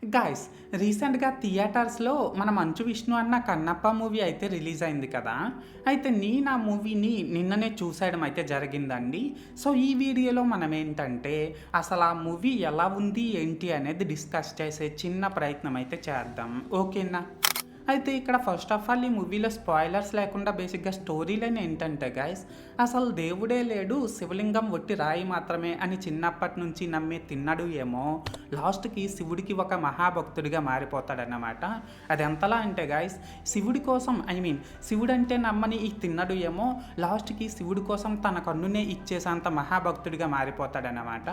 Guys, రీసెంట్‌గా థియేటర్స్‌లో మన 'మంచు విష్ణు' అన్న 'కన్నప్ప' మూవీ అయితే రిలీజ్ అయింది కదా! అయితే నేను ఆ మూవీని నిన్ననే చూసేయడం అయితే జరిగిందండి. సో, ఈ వీడియోలో మనం ఏంటంటే, అసలు ఆ మూవీ ఎలా ఉంది, ఏంటి అనేది డిస్కస్ చేసే చిన్న ప్రయత్నం అయితే చేద్దాం. ఓకేనా? అయితే ఇక్కడ ఫస్ట్ ఆఫ్ ఆల్ ఈ మూవీలో స్పాయిలర్స్ లేకుండా బేసిక్‌గా స్టోరీ లైన్ ఏంటంటే గైస్, అసలు దేవుడే లేడు, శివలింగం ఒట్టి రాయి మాత్రమే అని చిన్నప్పటి నుంచి నమ్మే తిన్నడు ఏమో లాస్ట్‌కి శివుడికి ఒక మహాభక్తుడిగా మారిపోతాడన్నమాట. అది ఎంతలా అంటే గైస్, శివుడి కోసం శివుడంటే నమ్మని ఈ తిన్నడు ఏమో లాస్ట్‌కి శివుడి కోసం తన కన్నునే ఇచ్చేసేంత మహాభక్తుడిగా మారిపోతాడన్నమాట.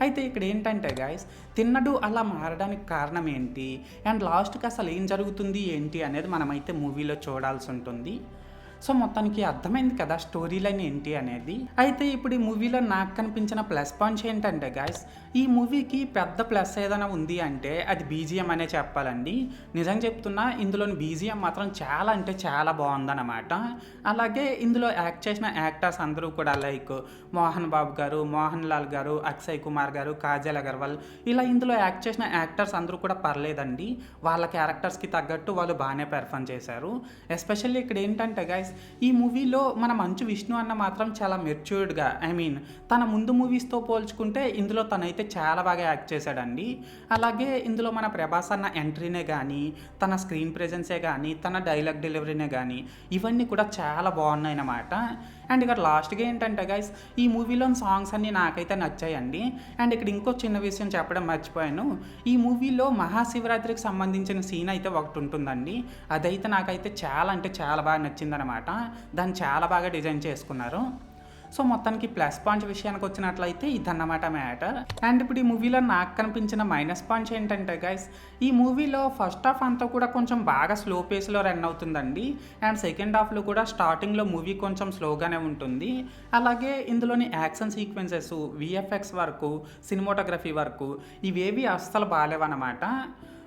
అయితే ఇక్కడ ఏంటంటే గైస్, తిన్నడు అలా మారడానికి కారణం ఏంటి? అండ్ లాస్ట్‌కి అసలు ఏం జరుగుతుంది ఏంటి అనేది మనమైతే మూవీలో చూడాల్సి ఉంటుంది. సో, మొత్తానికి అర్థమైంది కదా స్టోరీ లైన్ ఏంటి అనేది. అయితే ఇప్పుడు ఈ మూవీలో నాకు కనిపించిన ప్లస్ పాయింట్స్ ఏంటంటే గైస్, ఈ మూవీకి పెద్ద ప్లస్ ఏదైనా ఉంది అంటే అది బీజీఎం అనే చెప్పాలండి. నిజంగా చెప్తున్నా, ఇందులోని బీజీఎం మాత్రం చాలా అంటే చాలా బాగుందన్నమాట. అలాగే ఇందులో యాక్ట్ చేసిన యాక్టర్స్ అందరూ కూడా లైక్ మోహన్ బాబు గారు, మోహన్ లాల్ గారు, అక్షయ్ కుమార్ గారు, కాజల్ అగర్వాల్, ఇలా ఇందులో యాక్ట్ చేసిన యాక్టర్స్ అందరూ కూడా పర్లేదండి. వాళ్ళ క్యారెక్టర్స్‌కి తగ్గట్టు వాళ్ళు బాగానే పెర్ఫార్మ్ చేశారు. ఎస్పెషల్లీ ఇక్కడ ఏంటంటే గైస్, ఈ మూవీలో మన 'మంచు విష్ణు' అన్న మాత్రం చాలా మెచ్యూర్డ్‌గా తన ముందు మూవీస్‌తో పోల్చుకుంటే ఇందులో తనైతే చాలా బాగా యాక్ట్ చేశాడండి. అలాగే ఇందులో మన 'ప్రభాస్' అన్న ఎంట్రీనే గానీ, తన స్క్రీన్ ప్రెజెన్సే గానీ, తన డైలాగ్ డెలివరీనే గానీ, ఇవన్నీ కూడా చాలా బాగున్నాయన్నమాట. అండ్ ఇక్కడ లాస్ట్‌గా ఏంటంటే గైస్, ఈ మూవీలోని సాంగ్స్ అన్నీ నాకైతే నచ్చాయండి. అండ్ ఇక్కడ ఇంకో చిన్న విషయం చెప్పడం మర్చిపోయాను. ఈ మూవీలో మహాశివరాత్రికి సంబంధించిన సీన్ అయితే ఒకటి ఉంటుందండి. అదైతే నాకైతే చాలా అంటే చాలా బాగా నచ్చిందనమాట. దాన్ని చాలా బాగా డిజైన్ చేసుకున్నారు. సో, మొత్తానికి ప్లస్ పాయింట్స్ విషయానికి వచ్చినట్లయితే ఇదన్నమాట మ్యాటర్. అండ్ ఇప్పుడు ఈ మూవీలో నాకు కనిపించిన మైనస్ పాయింట్స్ ఏంటంటే గైస్, ఈ మూవీలో ఫస్ట్ హాఫ్ అంతా కూడా కొంచెం బాగా స్లో పేస్‌లో రన్ అవుతుందండి. అండ్ సెకండ్ హాఫ్‌లో కూడా స్టార్టింగ్‌లో మూవీ కొంచెం స్లోగానే ఉంటుంది. అలాగే ఇందులోని action sequences, VFX work, cinematography work ఇవేవి అస్సలు బాలేవన్నమాట.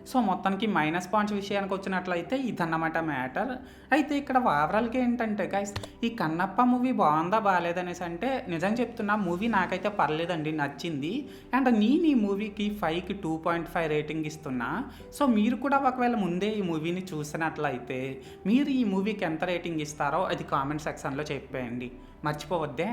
సో, మొత్తానికి మైనస్ పాయింట్స్ విషయానికి వచ్చినట్లయితే ఇదన్నమాట మ్యాటర్. అయితే ఇక్కడ ఓవరాల్‌గా ఏంటంటే గైస్, ఈ 'కన్నప్ప' మూవీ బాగుందా బాలేదనేసి అంటే నిజంగా చెప్తున్నా, మూవీ నాకైతే పర్లేదండి, నచ్చింది. అండ్ నేను ఈ మూవీకి 5కి 2.5 రేటింగ్ ఇస్తున్నా. సో, మీరు కూడా ఒకవేళ ముందే ఈ మూవీని చూసినట్లయితే మీరు ఈ మూవీకి ఎంత రేటింగ్ ఇస్తారో అది కామెంట్ సెక్షన్‌లో చెప్పేయండి. మర్చిపోవద్దే.